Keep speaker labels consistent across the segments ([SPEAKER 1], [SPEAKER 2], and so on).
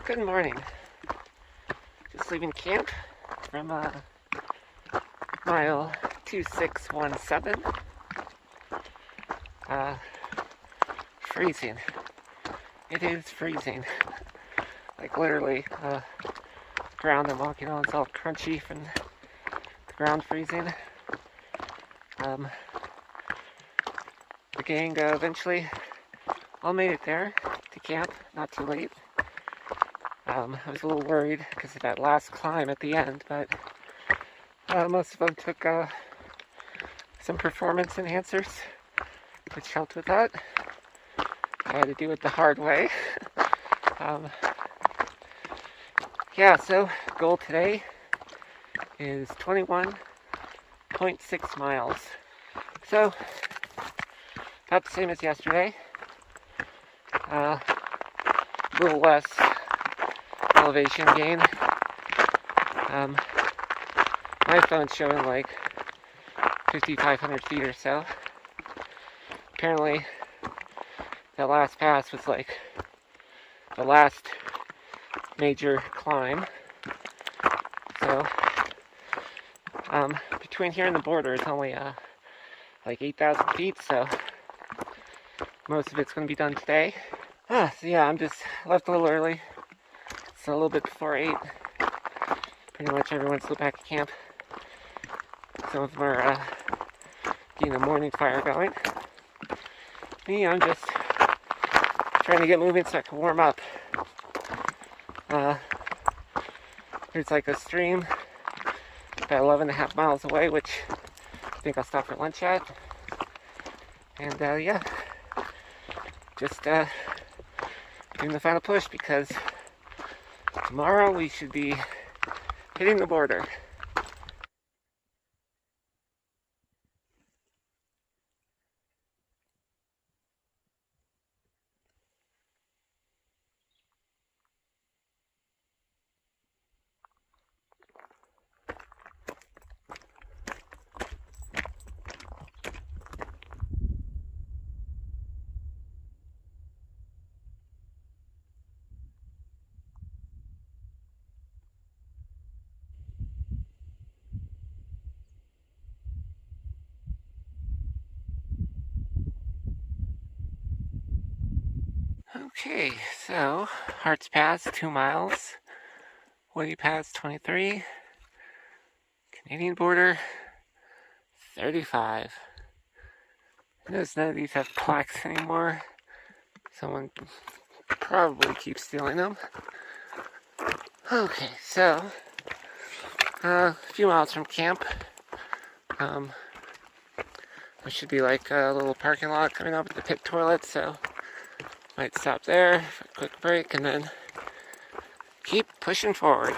[SPEAKER 1] Good morning. Just leaving camp from mile 2617. Freezing. It is freezing. Like literally, ground I'm walking on is all crunchy from the ground freezing. The gang eventually all made it there to camp, not too late. I was a little worried because of that last climb at the end, but most of them took some performance enhancers, which helped with that. I had to do it the hard way. Yeah, so goal today is 21.6 miles. So, about the same as yesterday. A little less elevation gain. My phone's showing like 5,500 feet or so. Apparently, that last pass was like the last major climb. So, between here and the border is only like 8,000 feet, so most of it's going to be done today. So yeah, I'm just left a little early. It's a little bit before 8. Pretty much everyone's still back at camp. Some of them are getting a morning fire going. Me, I'm just trying to get moving so I can warm up. There's like a stream about 11.5 miles away, which I think I'll stop for lunch at. And yeah, just doing the final push because tomorrow we should be hitting the border. Okay, so Hearts Pass 2 miles, Woody Pass 23, Canadian border 35. Notice none of these have plaques anymore. Someone probably keeps stealing them. Okay, so a few miles from camp. There should be like a little parking lot coming up with the pit toilet, so might stop there for a quick break and then keep pushing forward.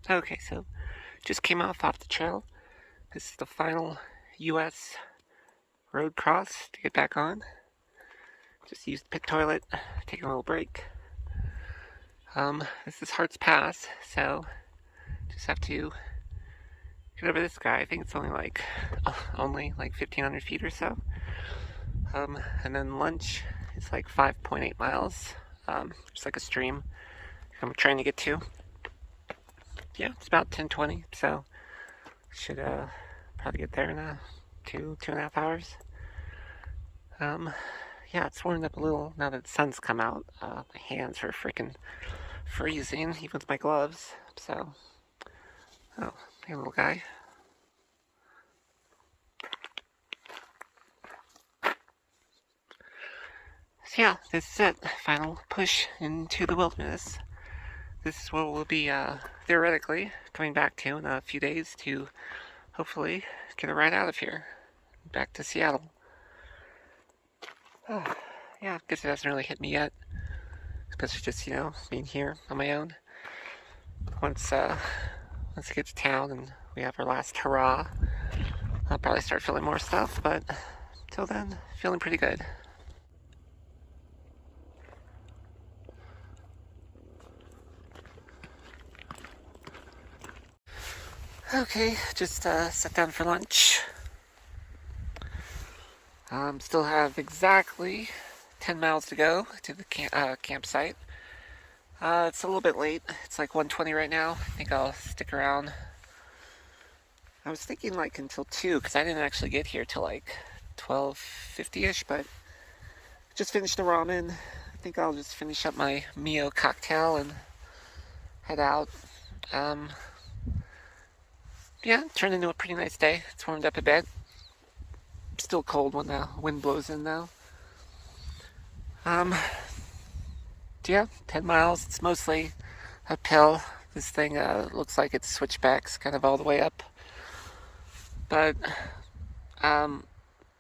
[SPEAKER 1] Okay, so just came off the trail. This is the final US road cross to get back on. Just used the pit toilet, taking a little break. This is Hearts Pass, so just have to get over this guy. I think it's only like 1,500 feet or so. And then lunch is like 5.8 miles. It's like a stream I'm trying to get to. Yeah, it's about 10:20, so should probably get there in 2.5 hours. Yeah, it's warming up a little now that the sun's come out. My hands are freaking freezing, even with my gloves. So, oh, hey little guy. So yeah, this is it. Final push into the wilderness. This is what we'll be theoretically coming back to in a few days to hopefully get a ride out of here, back to Seattle. Yeah, I guess it hasn't really hit me yet, especially just being here on my own. Once I get to town and we have our last hurrah, I'll probably start feeling more stuff. But till then, feeling pretty good. Okay, just sat down for lunch. Still have exactly 10 miles to go to the campsite. It's a little bit late. It's like 1:20 right now. I think I'll stick around. I was thinking like until 2 because I didn't actually get here till like 12:50ish, but just finished the ramen. I think I'll just finish up my Mio cocktail and head out. Yeah, turned into a pretty nice day. It's warmed up a bit. Still cold when the wind blows in though. Yeah, 10 miles. It's mostly uphill. This thing looks like it's switchbacks kind of all the way up. But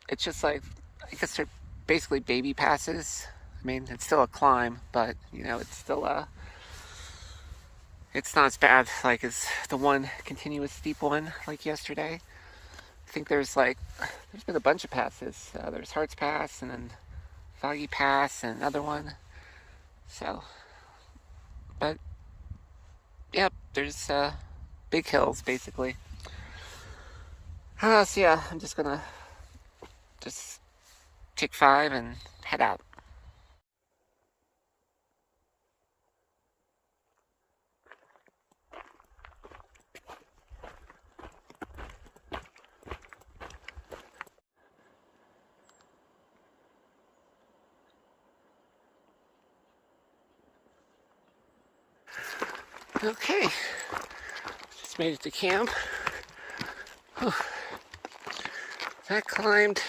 [SPEAKER 1] it's just like, I guess they're basically baby passes. I mean, it's still a climb, but you know, it's still it's not as bad like as the one continuous steep one like yesterday. I think there's been a bunch of passes. There's Hearts Pass and then Foggy Pass and another one. So, but yep, there's big hills basically. So yeah, I'm just gonna take 5 and head out. Okay, just made it to camp. Whew. That climbed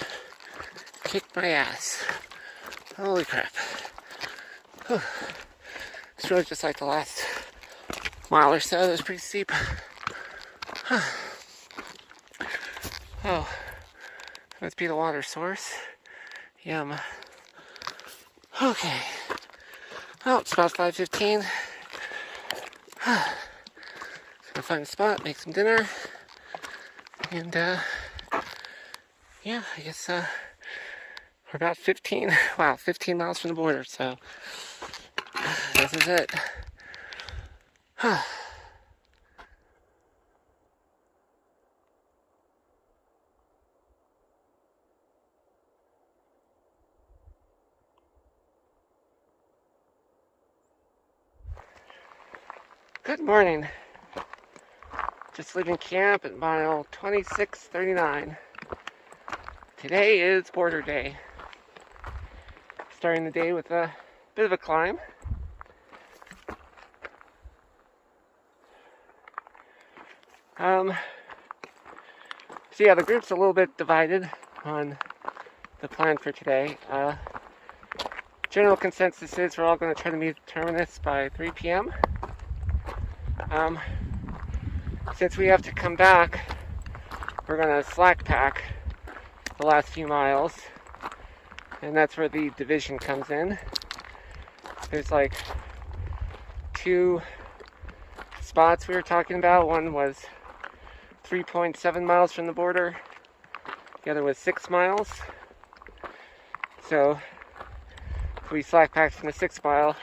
[SPEAKER 1] kicked my ass. Holy crap. Whew. This road, just like the last mile or so, that was pretty steep. Oh, must be the water source. Yum. Okay. Well, it's about 5:15. Gonna find a spot, make some dinner, and yeah, I guess we're about 15 miles from the border, so this is it. Good morning. Just leaving camp at mile 2639. Today is border day. Starting the day with a bit of a climb. So yeah, the group's a little bit divided on the plan for today. General consensus is we're all going to try to meet the terminus by 3 p.m. Since we have to come back, we're going to slack pack the last few miles, and that's where the division comes in. There's like 2 spots we were talking about. One was 3.7 miles from the border, the other was 6 miles. So if we slack packed from the 6 mile,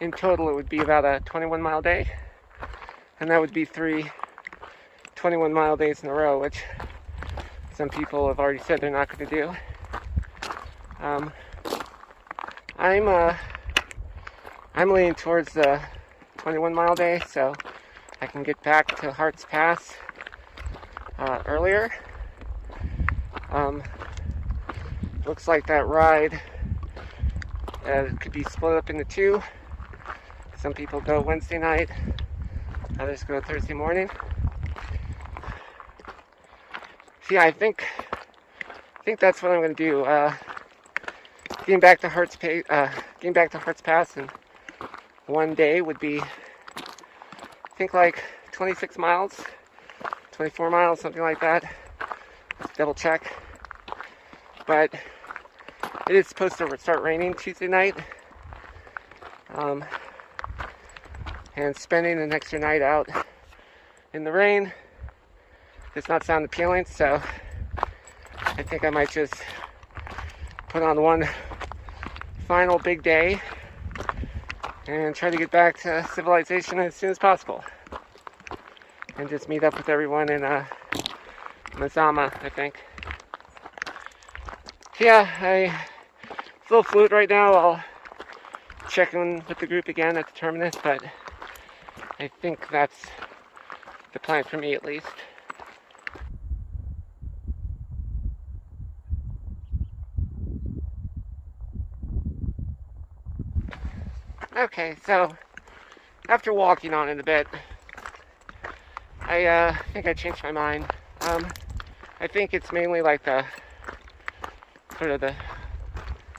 [SPEAKER 1] in total it would be about a 21 mile day, and that would be 3 21 mile days in a row, which some people have already said they're not going to do. I'm leaning towards the 21 mile day, so I can get back to Hearts Pass earlier. Looks like that ride could be split up into 2. Some people go Wednesday night, others go Thursday morning. So yeah, I think that's what I'm going to do. Getting back to Hearts Pass in one day would be, I think, like 26 miles, 24 miles, something like that. Double check. But it is supposed to start raining Tuesday night. And spending an extra night out in the rain does not sound appealing, so I think I might just put on one final big day and try to get back to civilization as soon as possible. And just meet up with everyone in Mazama, I think. Yeah, it's a little fluid right now. I'll check in with the group again at the terminus, but I think that's the plan for me at least. Okay, so after walking on it a bit, I think I changed my mind. I think it's mainly like the sort of the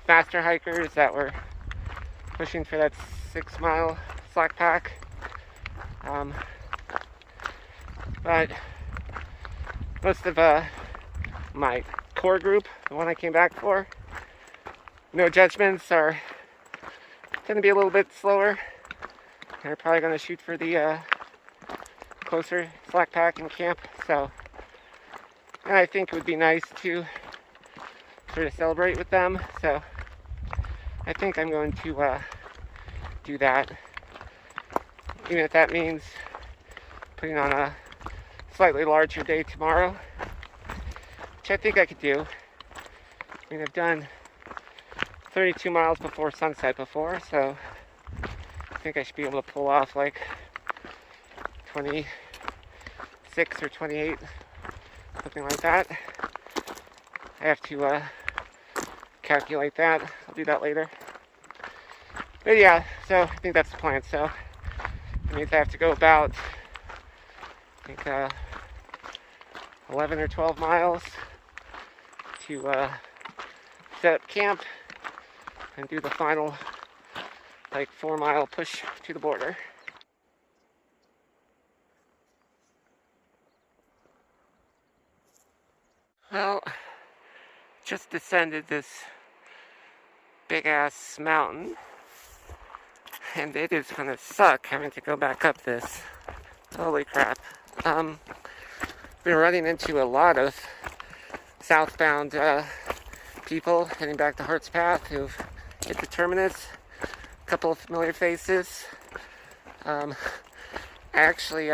[SPEAKER 1] faster hikers that were pushing for that 6-mile slack pack. But most of my core group, the one I came back for, no judgments, are going to be a little bit slower. They're probably going to shoot for the closer slack pack in camp. So, and I think it would be nice to sort of celebrate with them. So, I think I'm going to do that, even if that means putting on a slightly larger day tomorrow, which I think I could do. I mean, I've done 32 miles before sunset before, so I think I should be able to pull off like 26 or 28, something like that. I have to calculate that. I'll do that later. But yeah, so I think that's the plan. So it means I have to go about, I think, 11 or 12 miles to set up camp and do the final like 4-mile push to the border. Well, just descended this big ass mountain, and it is gonna suck having to go back up this. Holy crap. Been running into a lot of southbound people heading back to Hart's Path who've hit the terminus. A couple of familiar faces. I actually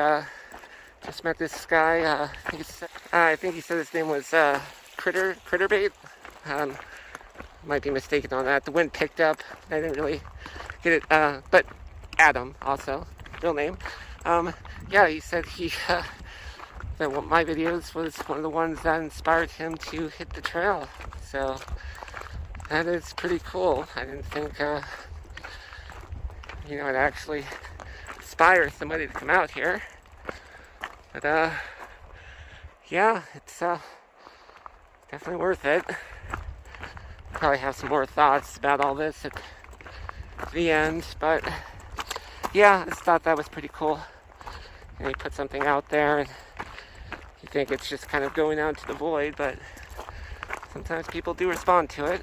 [SPEAKER 1] just met this guy. I think he said his name was Critterbait. Might be mistaken on that. The wind picked up. I didn't really get it. But Adam, also real name. Yeah, he said that one of my videos was one of the ones that inspired him to hit the trail. So that is pretty cool. I didn't think it actually inspire somebody to come out here. But yeah, it's definitely worth it. Probably have some more thoughts about all this at the end, but yeah, I just thought that was pretty cool. And he put something out there, and you think it's just kind of going out into the void, but sometimes people do respond to it.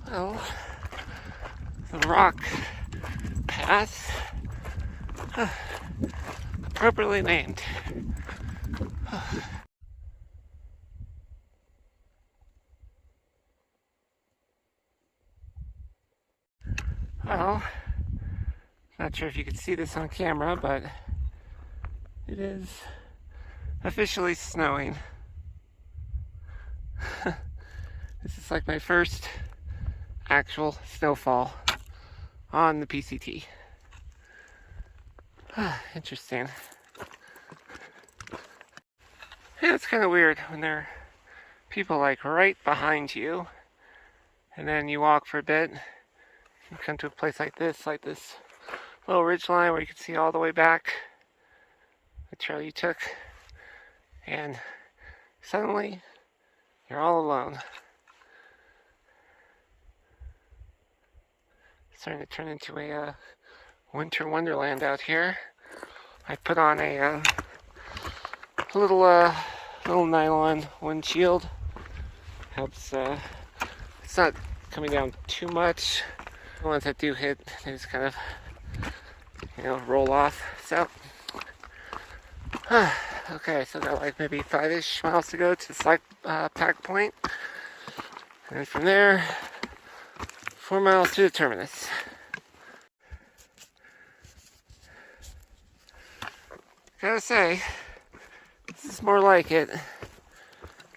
[SPEAKER 1] Well, the rock pass, appropriately named. Well, not sure if you can see this on camera, but it is officially snowing. This is like my first actual snowfall on the PCT. Interesting. Yeah, it's kind of weird when there are people like right behind you, and then you walk for a bit, you come to a place like this little ridge line where you can see all the way back the trail you took, and suddenly you're all alone. It's starting to turn into a winter wonderland out here. I put on a little nylon windshield. Helps. It's not coming down too much. The ones that do hit, they just kind of, roll off. So, okay, so got like maybe 5-ish miles to go to the slack pack point, and then from there, 4 miles to the terminus. Gotta say, this is more like it.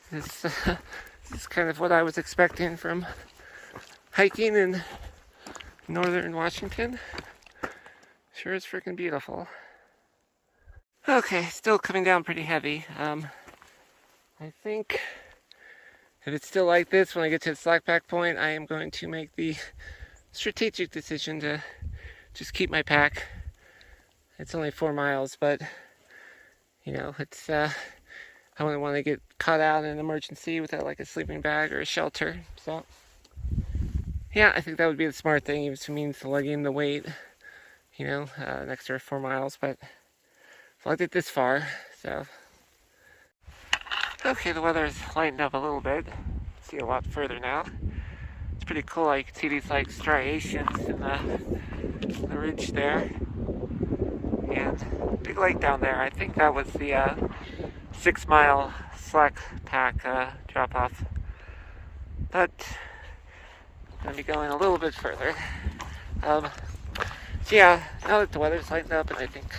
[SPEAKER 1] This is kind of what I was expecting from hiking in northern Washington. Sure is freaking beautiful. Okay, still coming down pretty heavy. I think if it's still like this when I get to the slack pack point, I am going to make the strategic decision to just keep my pack. It's only 4 miles, but you know, it's I wouldn't want to get caught out in an emergency without like a sleeping bag or a shelter. So yeah, I think that would be the smart thing, even if it means lugging the weight, you know, an extra 4 miles. But I lugged it this far, so. Okay, the weather's lightened up a little bit. See a lot further now. It's pretty cool. You can see these like striations in the ridge there. And big lake down there. I think that was the 6 mile slack pack drop off. But I'm going to be going a little bit further. So yeah, now that the weather's lightened up and I think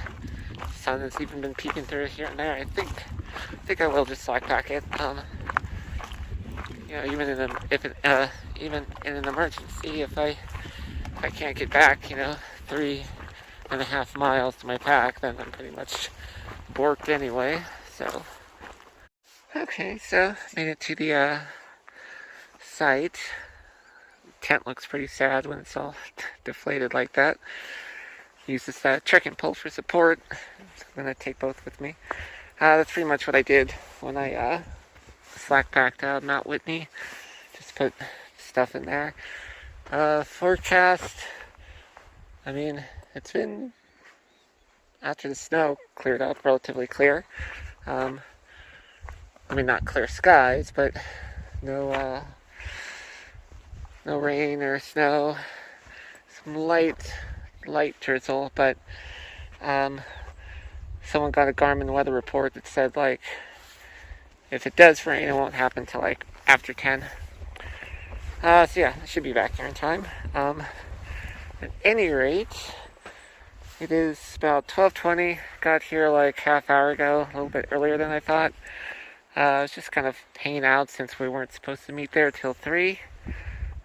[SPEAKER 1] the sun has even been peeking through here and there, I think I will just slack pack it. You know, even in an emergency, if I can't get back, you know, 3.5 miles to my pack, then I'm pretty much borked anyway. So okay, so made it to the site. Tent looks pretty sad when it's all deflated like that. Use this trekking pole for support. I'm gonna take both with me. That's pretty much what I did when I slack packed Mount Whitney. Just put stuff in there. Forecast. I mean, it's been, after the snow cleared up, relatively clear. I mean, not clear skies, but no rain or snow. Some light drizzle, but someone got a Garmin weather report that said, like, if it does rain, it won't happen till like after 10. So yeah, I should be back here in time. At any rate, it is about 12:20. Got here like half hour ago, a little bit earlier than I thought. I was just kind of hanging out since we weren't supposed to meet there till 3.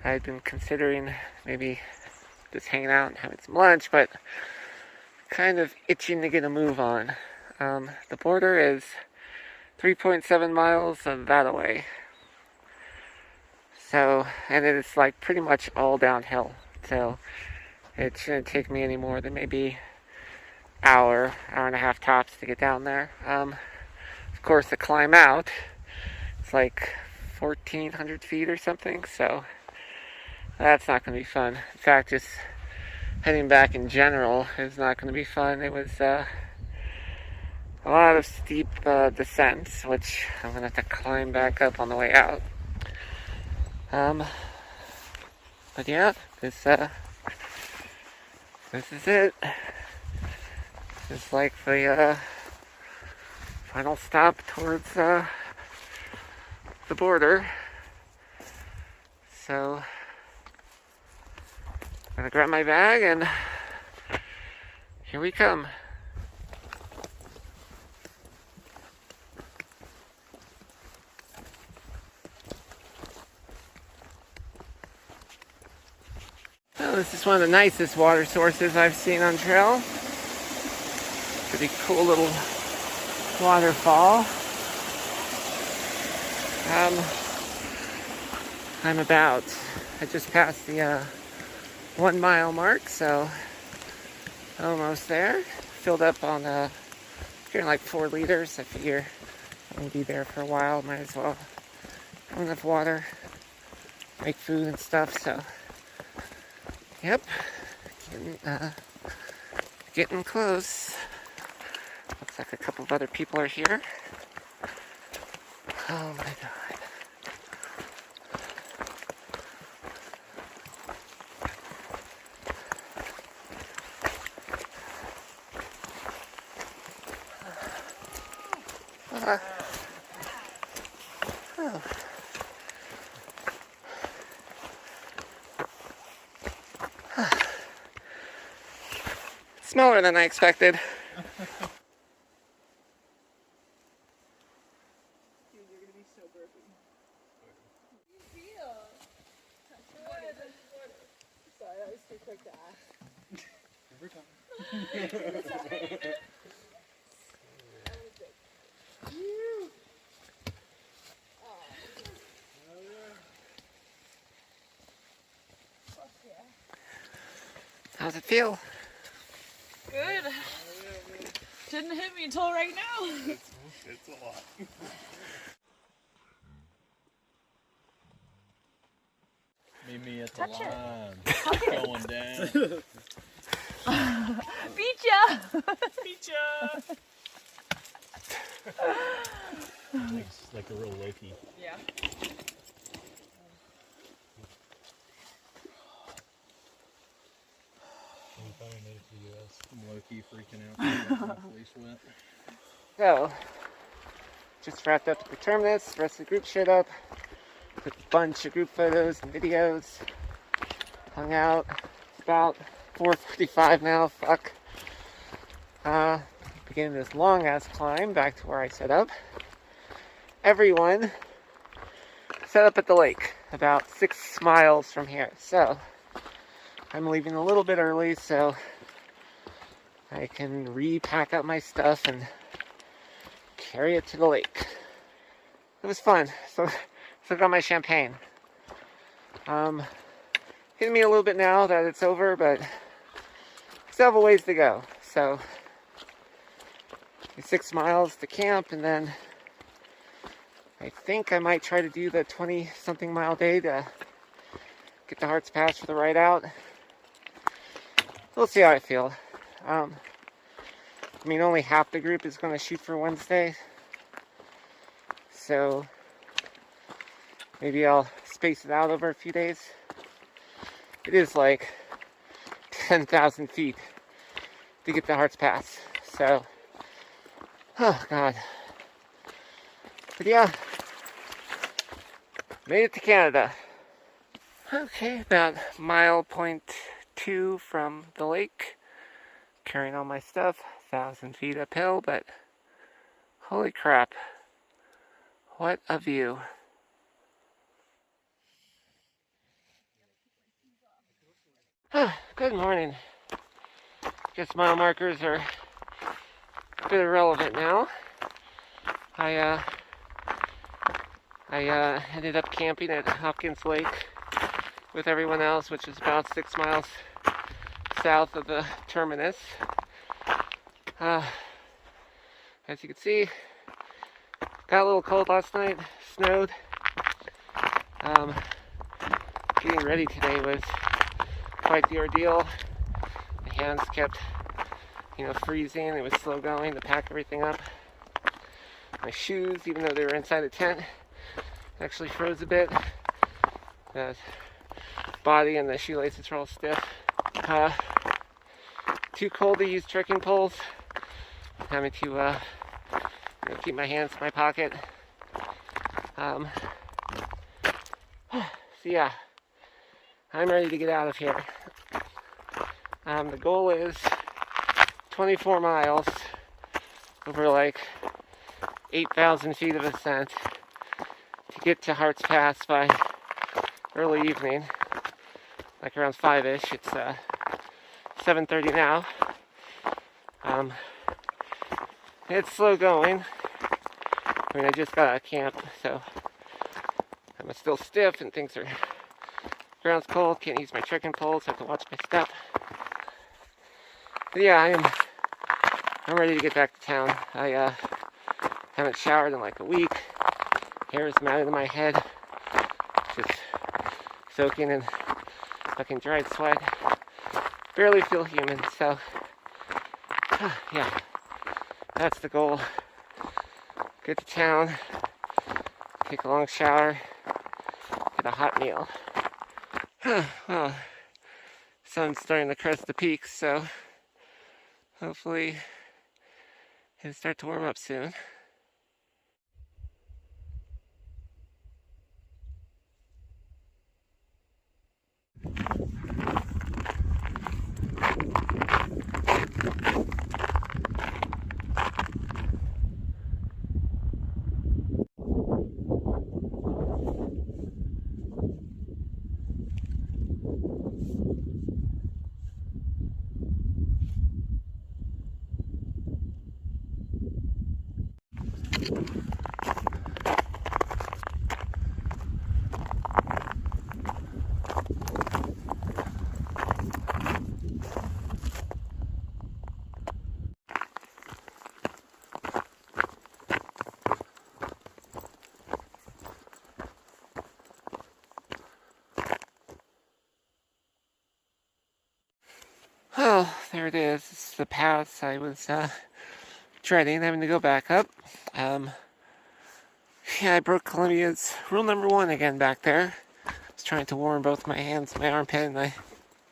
[SPEAKER 1] I'd been considering maybe just hanging out and having some lunch, but kind of itching to get a move on. The border is 3.7 miles that away. So, and it is like pretty much all downhill. So it shouldn't take me any more than maybe hour and a half tops to get down there. Of course, the climb out, it's like 1,400 feet or something. So that's not going to be fun. In fact, just heading back in general is not going to be fun. It was a lot of steep descents, which I'm going to have to climb back up on the way out. But yeah, this is it. This is like the final stop towards the border. So I'm gonna grab my bag and here we come. Well, this is one of the nicest water sources I've seen on trail. Pretty cool little waterfall. I just passed the 1 mile mark, so almost there. Filled up on getting like 4 liters. I figure I'm gonna be there for a while. Might as well have enough water, make food and stuff. So, yep, getting close. Looks like a couple of other people are here. Oh my god. Oh. Smaller than I expected.
[SPEAKER 2] too quick to ask.
[SPEAKER 3] Every time.
[SPEAKER 1] How's it feel?
[SPEAKER 2] Good. Didn't hit me until right now.
[SPEAKER 3] It's a lot.
[SPEAKER 4] Meet me at the line. Going down.
[SPEAKER 2] Beat ya!
[SPEAKER 4] Beat ya! It's like a real Loki.
[SPEAKER 2] Yeah.
[SPEAKER 4] Finally made it to the US. I'm Loki freaking out. My fleece wet.
[SPEAKER 1] So, just wrapped up at the terminus. The rest of the group showed up. Took a bunch of group photos and videos. Hung out. It's about 4:45 now. Fuck. Beginning this long ass climb back to where I set up. Everyone set up at the lake, about 6 miles from here. So, I'm leaving a little bit early so I can repack up my stuff and carry it to the lake. It was fun. So got my champagne. Hitting me a little bit now that it's over, but still have a ways to go. So 6 miles to camp, and then I think I might try to do the 20-something mile day to get the Hearts Pass for the ride out. We'll see how I feel. I mean, only half the group is going to shoot for Wednesday. So maybe I'll space it out over a few days. It is like 10,000 feet to get the Hearts Pass. So, oh God. But yeah, made it to Canada. Okay, about mile point 2 from the lake. Carrying all my stuff, 1,000 feet uphill, but holy crap, what a view. Good morning. Guess mile markers are a bit irrelevant now. I ended up camping at Hopkins Lake with everyone else, which is about 6 miles south of the terminus. As you can see, got a little cold last night, snowed. Getting ready today was quite the ordeal. My hands kept, freezing. It was slow going to pack everything up. My shoes, even though they were inside the tent, actually froze a bit. The body and the shoelaces were all stiff. Too cold to use trekking poles. Having to keep my hands in my pocket. So yeah, I'm ready to get out of here. The goal is 24 miles over like 8,000 feet of ascent to get to Hearts Pass by early evening, like around 5-ish. It's 7:30 now. It's slow going. I mean, I just got out of camp, so I'm still stiff and things are, ground's cold, can't use my trekking poles, have to watch my step. But yeah, I'm ready to get back to town. I haven't showered in like a week. Hair is matted in my head, just soaking in fucking dried sweat. Barely feel human, so yeah, that's the goal. Get to town, take a long shower, get a hot meal. Well, sun's starting to crest the peaks, so hopefully it'll start to warm up soon. Well, there it is. This is the pass I was dreading having to go back up. Yeah, I broke Columbia's rule number 1 again back there. I was trying to warm both my hands and my armpit, and I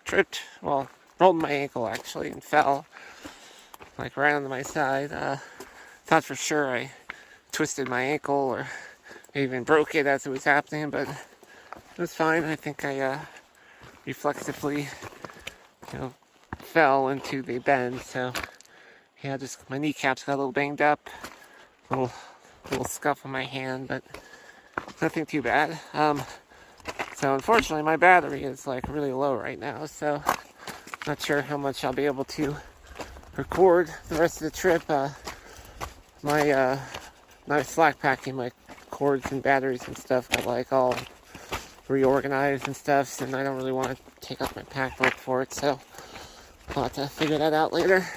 [SPEAKER 1] tripped, well, rolled my ankle actually, and fell, like right onto my side. Thought for sure I twisted my ankle or even broke it as it was happening, but it was fine. I think I reflexively, fell into the bend, so yeah, just my kneecaps got a little banged up, little scuff on my hand, but nothing too bad. So unfortunately my battery is like really low right now, so not sure how much I'll be able to record the rest of the trip. My slack packing, my cords and batteries and stuff got like all reorganized and stuff, and I don't really want to take off my pack to look for it, so I'll have to figure that out later.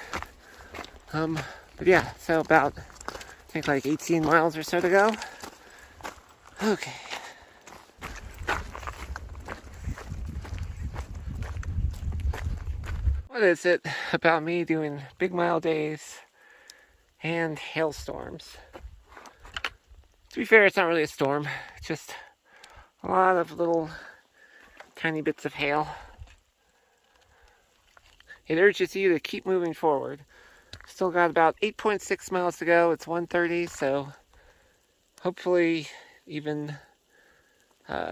[SPEAKER 1] But yeah, so about, I think like 18 miles or so to go. Okay. What is it about me doing big mile days and hailstorms? To be fair, it's not really a storm, it's just a lot of little tiny bits of hail. It urges you to keep moving forward. Still got about 8.6 miles to go. It's 1:30, so hopefully even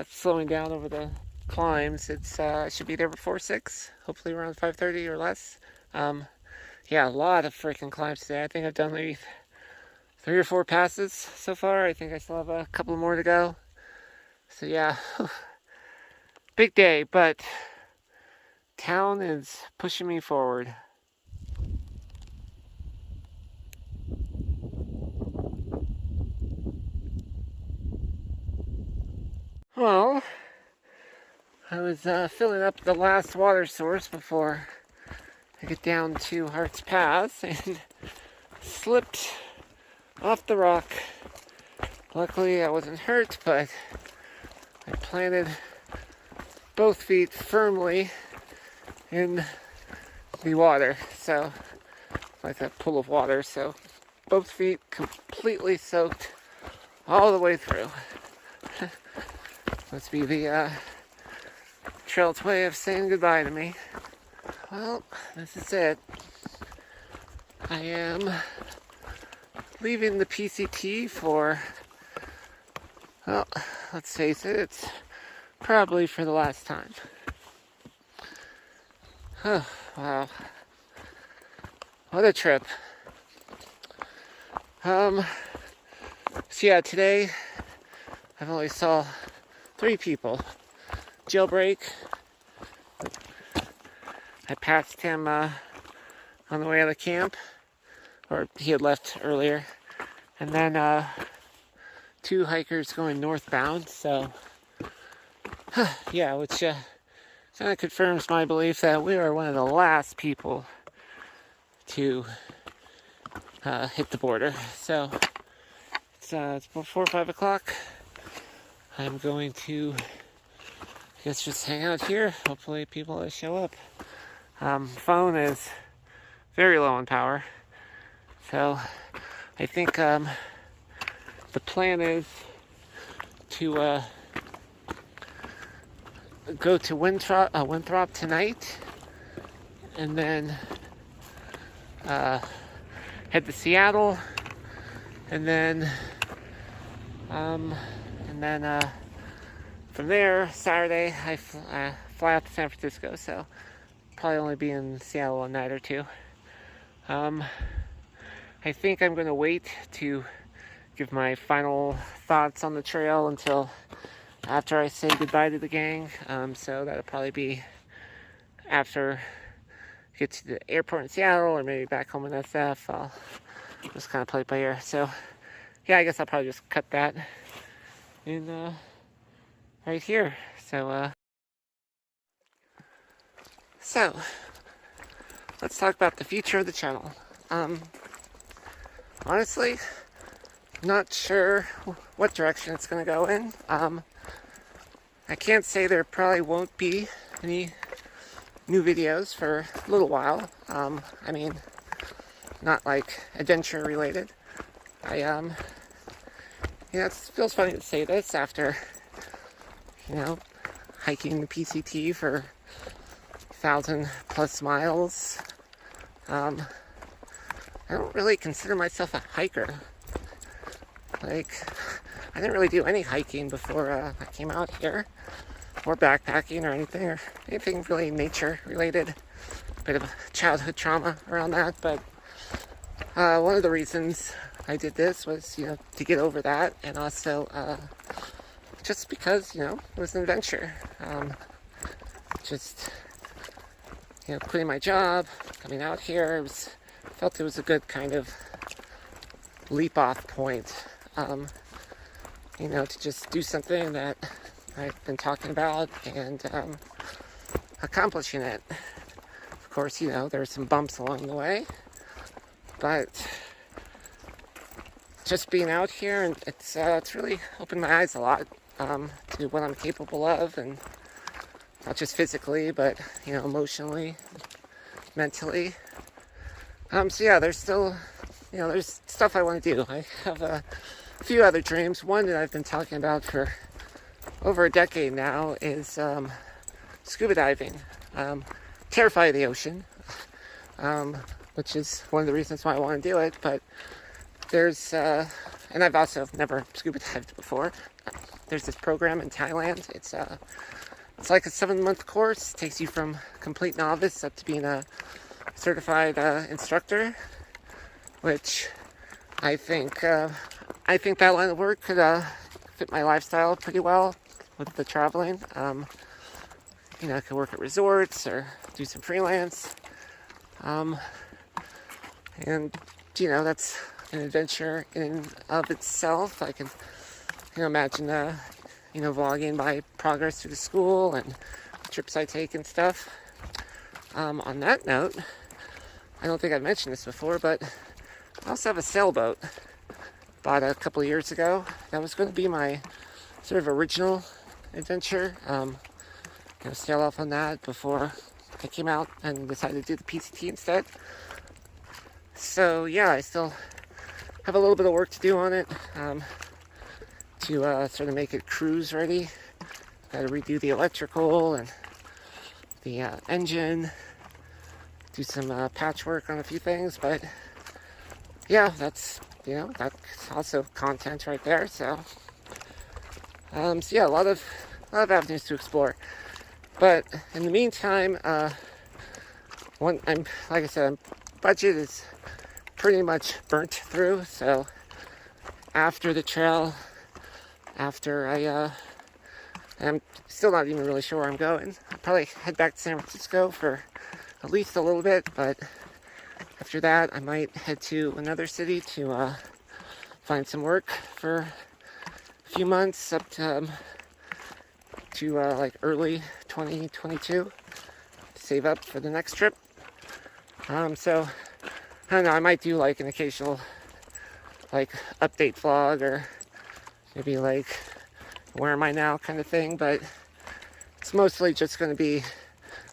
[SPEAKER 1] slowing down over the climbs, it's should be there before 6, hopefully around 5:30 or less. Yeah, a lot of freaking climbs today. I think I've done maybe 3 or 4 passes so far. I think I still have a couple more to go. So yeah, big day, but town is pushing me forward. Well, I was filling up the last water source before I get down to Hart's Pass and slipped off the rock. Luckily I wasn't hurt, but I planted both feet firmly in the water, so like a pool of water, so both feet completely soaked all the way through. Must be the trail's way of saying goodbye to me. Well, this is it. I am leaving the PCT for, well, let's face it, it's probably for the last time. Oh, wow. What a trip. So yeah, today I've only saw 3 people. Jailbreak, I passed him on the way out of camp, or he had left earlier, and then 2 hikers going northbound, so yeah, which kind of confirms my belief that we are one of the last people to hit the border. So it's before 5 o'clock. I'm going to, I guess, just hang out here. Hopefully people will show up. Phone is very low on power, so I think the plan is to go to Winthrop tonight, and then head to Seattle, and then from there, Saturday, I fly out to San Francisco, so probably only be in Seattle a night or 2. I think I'm going to wait to give my final thoughts on the trail until after I say goodbye to the gang, so that'll probably be after I get to the airport in Seattle, or maybe back home in SF. I'll just kind of play it by ear. So yeah, I guess I'll probably just cut that in right here. So let's talk about the future of the channel. Honestly, not sure what direction it's going to go in. I can't say there probably won't be any new videos for a little while. I mean, not like adventure related. It feels funny to say this after, hiking the PCT for 1,000+ miles. I don't really consider myself a hiker. Like, I didn't really do any hiking before I came out here, or backpacking or anything really nature related. Bit of childhood trauma around that, but one of the reasons I did this was, to get over that, and also just because, it was an adventure. Quitting my job, coming out here, felt it was a good kind of leap off point, to just do something that I've been talking about and accomplishing it. Of course, there's some bumps along the way, but just being out here, and it's really opened my eyes a lot to what I'm capable of, and not just physically, but emotionally, mentally. So yeah, there's still, there's stuff I want to do. I have a few other dreams. One that I've been talking about for over a decade now is scuba diving. Terrified of the ocean, which is one of the reasons why I want to do it. But there's, and I've also never scuba dived before. There's this program in Thailand. It's like a 7-month course. It takes you from complete novice up to being a certified instructor, which I think that line of work could fit my lifestyle pretty well with the traveling. I could work at resorts or do some freelance. And that's an adventure in of itself. I can, imagine, vlogging my progress through the school and the trips I take and stuff. On that note, I don't think I've mentioned this before, but I also have a sailboat bought a couple of years ago. That was going to be my sort of original adventure. Sail off on that before I came out and decided to do the PCT instead. So yeah, I still have a little bit of work to do on it to sort of make it cruise ready. Got to redo the electrical and the engine, do some patchwork on a few things, but yeah, that's also content right there. So yeah, a lot of avenues to explore. But in the meantime, like I said, budget is pretty much burnt through. So after the trail, I'm still not even really sure where I'm going. I'll probably head back to San Francisco for at least a little bit, but after that, I might head to another city to find some work for a few months up to like early 2022 to save up for the next trip. So I don't know, I might do like an occasional like update vlog, or maybe like where am I now kind of thing, but it's mostly just going to be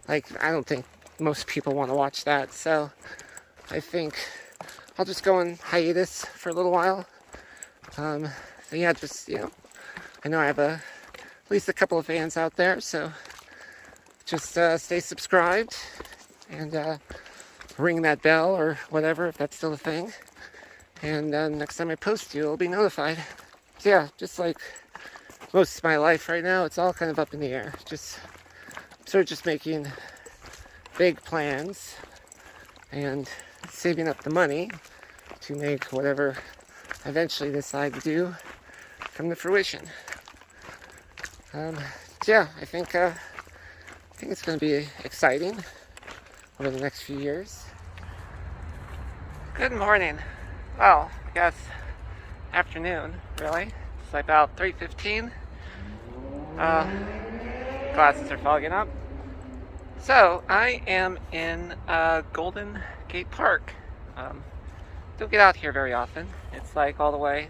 [SPEAKER 1] like, I don't think most people want to watch that, so I think I'll just go on hiatus for a little while. So yeah, just, I know I have at least a couple of fans out there, so just stay subscribed and ring that bell or whatever, if that's still a thing, and next time I post, you'll be notified. So yeah, just like most of my life right now, it's all kind of up in the air. Sort of just making big plans and saving up the money to make whatever I eventually decide to do come to fruition. So yeah, I think it's going to be exciting over the next few years. Good morning. Well, I guess afternoon, really. It's like about 3:15. Glasses are fogging up. So I am in Golden Gate Park. Don't get out here very often. It's like all the way.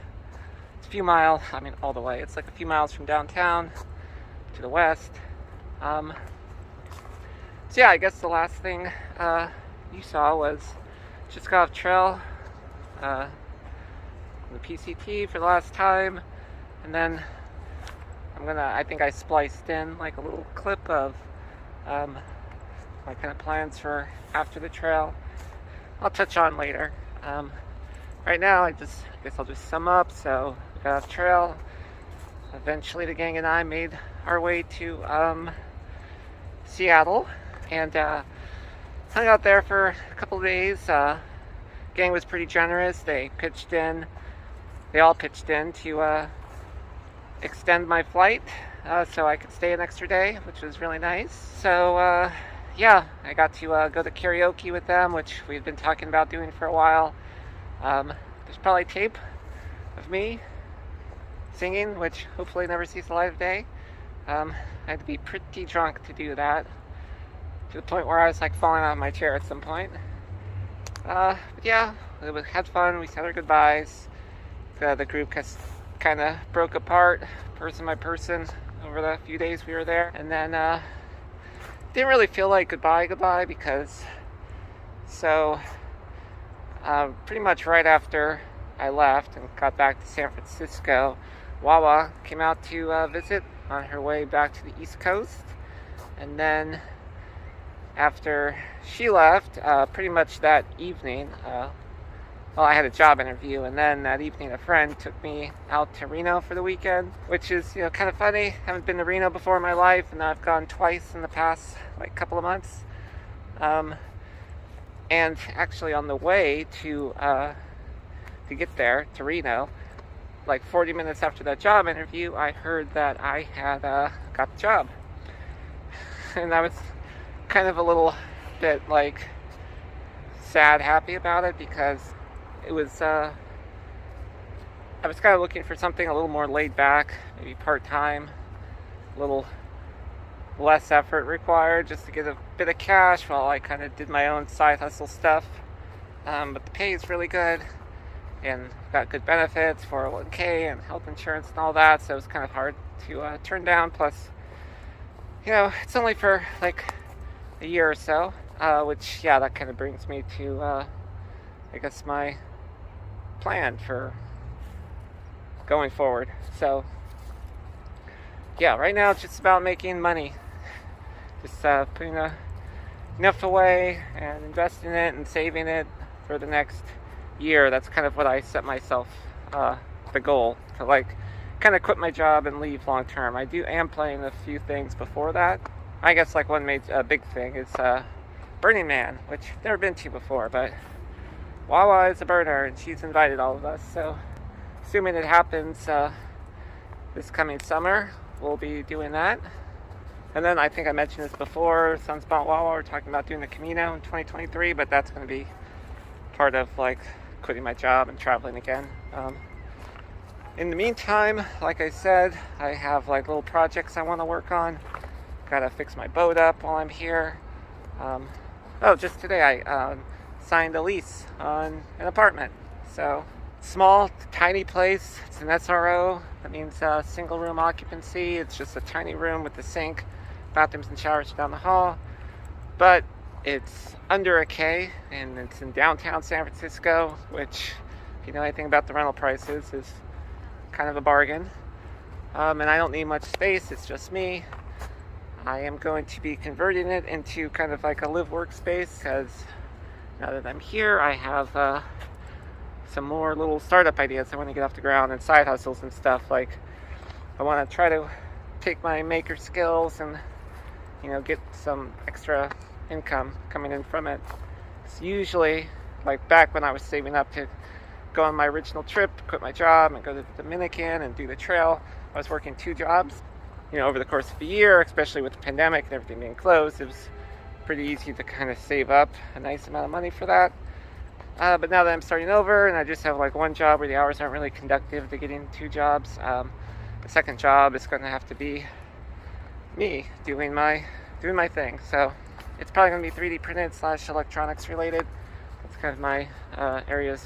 [SPEAKER 1] It's a few miles. I mean, all the way. It's like a few miles from downtown to the west. So yeah, I guess the last thing you saw was just got off trail, the PCT for the last time, and then I think I spliced in like a little clip of my kind of plans for after the trail. I'll touch on later. Right now, I guess I'll just sum up. So we got off trail. Eventually, the gang and I made our way to Seattle, and hung out there for a couple of days. Gang was pretty generous. They all pitched in to extend my flight so I could stay an extra day, which was really nice. So yeah, I got to go to karaoke with them, which we've been talking about doing for a while. There's probably tape of me singing, which hopefully never sees the light of day. I had to be pretty drunk to do that, to the point where I was like falling out of my chair at some point. But yeah, had fun. We said our goodbyes. The group kind of broke apart, person by person, over the few days we were there. And then didn't really feel like goodbye because pretty much right after I left and got back to San Francisco, Wawa came out to visit on her way back to the East Coast. And then after she left, pretty much that evening, I had a job interview, and then that evening a friend took me out to Reno for the weekend, which is, kind of funny. Haven't been to Reno before in my life, and I've gone twice in the past, couple of months. And actually on the way to get there, to Reno, 40 minutes after that job interview, I heard that I had got the job. And I was kind of a little bit, sad, happy about it, because it was, I was kind of looking for something a little more laid back, maybe part-time, a little less effort required, just to get a bit of cash while I kind of did my own side hustle stuff. But the pay is really good, and got good benefits, 401k and health insurance and all that, so it was kind of hard to turn down. Plus, it's only for a year or so, which, yeah, that kind of brings me to, I guess, my plan for going forward. So yeah, right now it's just about making money, just putting enough away and investing it and saving it for the next year. That's kind of what I set myself the goal to, kind of quit my job and leave long term. I am playing a few things before that. I guess one big thing is Burning Man, which I've never been to before, but Wawa is a burner, and she's invited all of us, so assuming it happens this coming summer, we'll be doing that. And then I think I mentioned this before, Sunspot Wawa, we're talking about doing the Camino in 2023, but that's going to be part of quitting my job and traveling again. In the meantime, like I said, I have little projects I want to work on. Gotta fix my boat up while I'm here. Just today I signed a lease on an apartment. So, small, tiny place. It's an SRO. That means single room occupancy. It's just a tiny room with a sink, bathrooms and showers down the hall. But it's under $1,000, and it's in downtown San Francisco, which, if you know anything about the rental prices, is kind of a bargain. And I don't need much space. It's just me. I am going to be converting it into kind of a live workspace, because now that I'm here, I have some more little startup ideas I want to get off the ground, and side hustles and stuff. I want to try to take my maker skills and get some extra income coming in from it. It's usually back when I was saving up to go on my original trip, quit my job and go to the Dominican and do the trail, I was working 2 jobs. Over the course of a year, especially with the pandemic and everything being closed, it was pretty easy to kind of save up a nice amount of money for that. But now that I'm starting over and I just have 1 job where the hours aren't really conducive to getting 2 jobs, the second job is going to have to be me doing my thing. So it's probably going to be 3D printed / electronics related. That's kind of my area's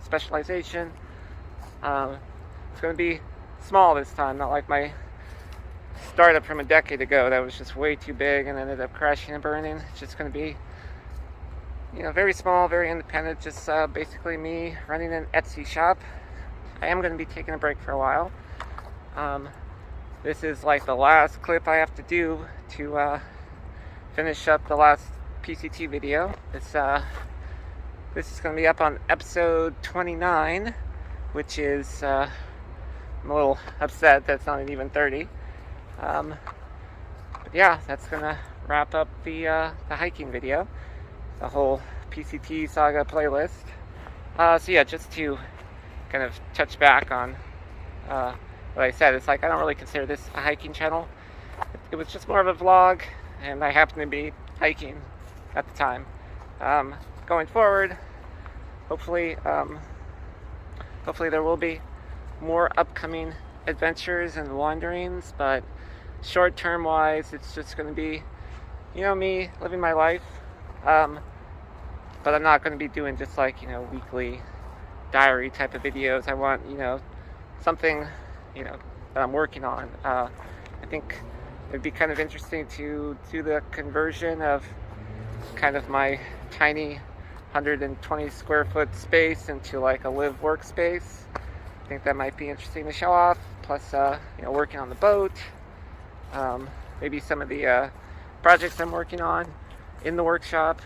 [SPEAKER 1] specialization. It's going to be small this time, not like my startup from a decade ago that was just way too big and ended up crashing and burning. It's just going to be, you know, very small, very independent, just basically me running an Etsy shop. I am going to be taking a break for a while. This is like the last clip I have to do to finish up the last PCT video. This is going to be up on episode 29, which is, I'm a little upset that's not even 30. But yeah, that's going to wrap up the hiking video, the whole PCT saga playlist. So yeah, just to kind of touch back on what I said, it's like I don't really consider this a hiking channel. It was just more of a vlog, and I happened to be hiking at the time. Going forward, hopefully there will be more upcoming adventures and wanderings, but short-term wise, it's just going to be, you know, me living my life. But I'm not going to be doing just like, you know, weekly diary type of videos. I want, you know, something, you know, that I'm working on. I think it'd be kind of interesting to do the conversion of kind of my tiny 120 square foot space into like a live workspace. I think that might be interesting to show off. Plus, you know, working on the boat. Maybe some of the projects I'm working on in the workshop.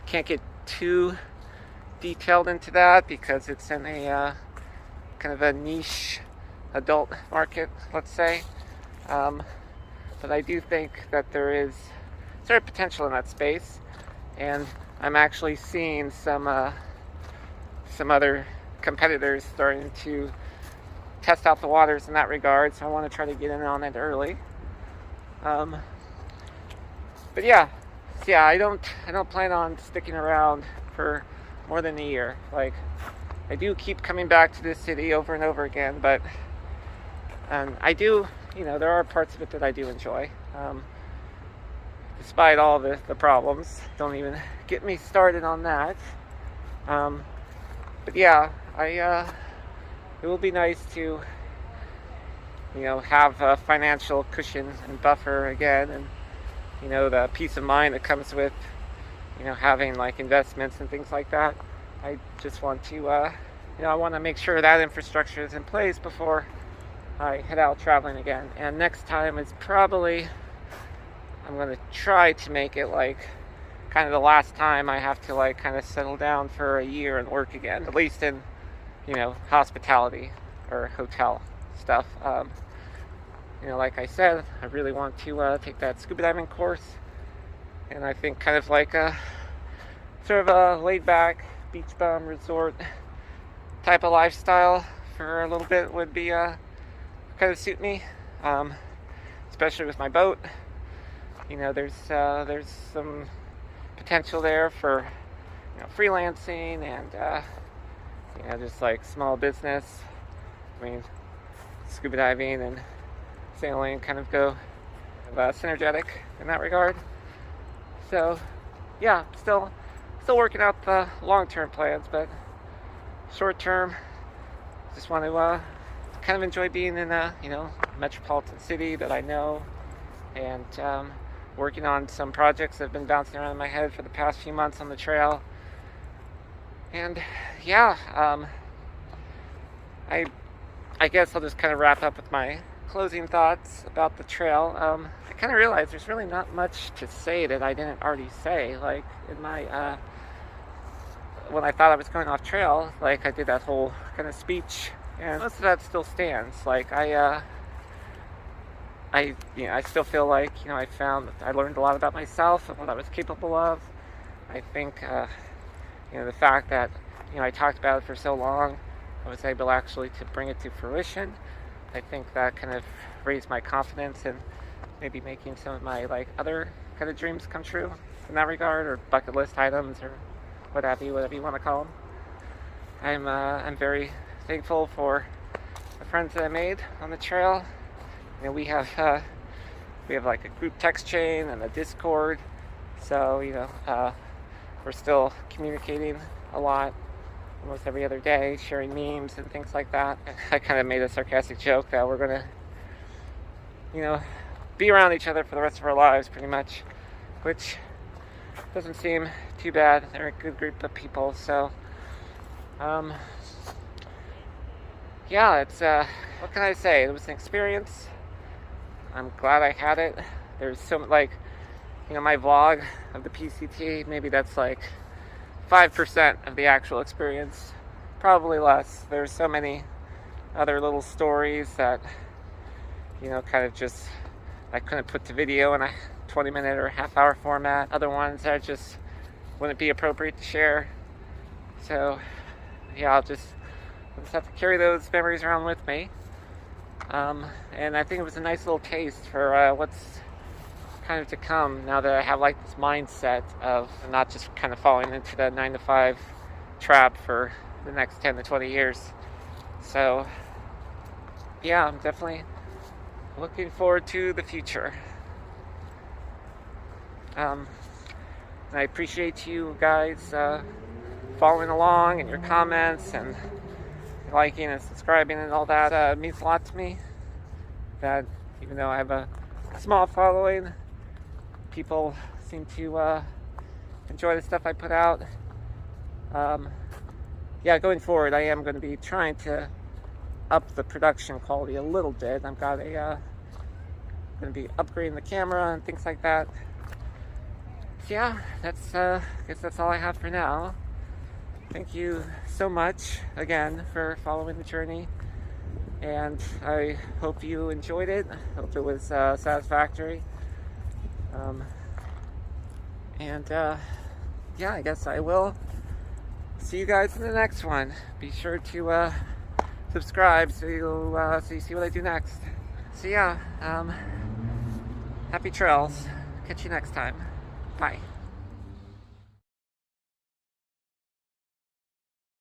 [SPEAKER 1] Can't get too detailed into that because it's in a kind of a niche adult market, let's say. But I do think that there is sort of potential in that space, and I'm actually seeing some other competitors starting to test out the waters in that regard, so I want to try to get in on it early. But yeah, I don't plan on sticking around for more than a year. Like, I do keep coming back to this city over and over again, but I do, you know, there are parts of it that I do enjoy, despite all the problems. Don't even get me started on that. But yeah, it will be nice to, you know, have a financial cushion and buffer again, and, you know, the peace of mind that comes with, you know, having like investments and things like that. I just want to, you know, I want to make sure that infrastructure is in place before I head out traveling again. And next time is probably, I'm going to try to make it like kind of the last time I have to like kind of settle down for a year and work again, at least in, you know, hospitality or hotel stuff. You know, like I said, I really want to take that scuba diving course, and I think kind of like a sort of a laid back beach bum resort type of lifestyle for a little bit would be kind of suit me, especially with my boat. You know, there's some potential there for, you know, freelancing and you know, just like small business. I mean, scuba diving and sailing kind of go synergetic in that regard. So yeah, still working out the long-term plans, but short-term, just want to kind of enjoy being in a, you know, metropolitan city that I know, and working on some projects that have been bouncing around in my head for the past few months on the trail. And yeah, I guess I'll just kind of wrap up with my closing thoughts about the trail. I kind of realized there's really not much to say that I didn't already say. Like in my when I thought I was going off trail, like I did that whole kind of speech, and most of that still stands. Like I you know, I still feel like, you know, I learned a lot about myself and what I was capable of. I think you know, the fact that, you know, I talked about it for so long, I was able actually to bring it to fruition. I think that kind of raised my confidence in maybe making some of my like other kind of dreams come true in that regard, or bucket list items, or whatever you want to call them. I'm very thankful for the friends that I made on the trail. You know, we have like a group text chain and a Discord, so, you know, we're still communicating a lot, almost every other day, sharing memes and things like that. I kind of made a sarcastic joke that we're gonna you know, be around each other for the rest of our lives, pretty much, which doesn't seem too bad. They're a good group of people, so, yeah, it's, what can I say? It was an experience. I'm glad I had it. There's so, like, you know, my vlog of the PCT, maybe that's like 5% of the actual experience, probably less. There's so many other little stories that, you know, kind of just I couldn't put to video in a 20-minute or half-hour format. Other ones that just wouldn't be appropriate to share. So yeah, I'll just have to carry those memories around with me. And I think it was a nice little taste for what's kind of to come now that I have like this mindset of not just kind of falling into the 9-to-5 trap for the next 10 to 20 years. So yeah, I'm definitely looking forward to the future. And I appreciate you guys following along and your comments and liking and subscribing and all that. It means a lot to me that even though I have a small following, people seem to enjoy the stuff I put out. Yeah, going forward, I am going to be trying to up the production quality a little bit. I've got a going to be upgrading the camera and things like that. So yeah, that's I guess that's all I have for now. Thank you so much again for following the journey, and I hope you enjoyed it. Hope it was satisfactory. Yeah, I guess I will see you guys in the next one. Be sure to subscribe so you see what I do next. So yeah, happy trails. Catch you next time. Bye.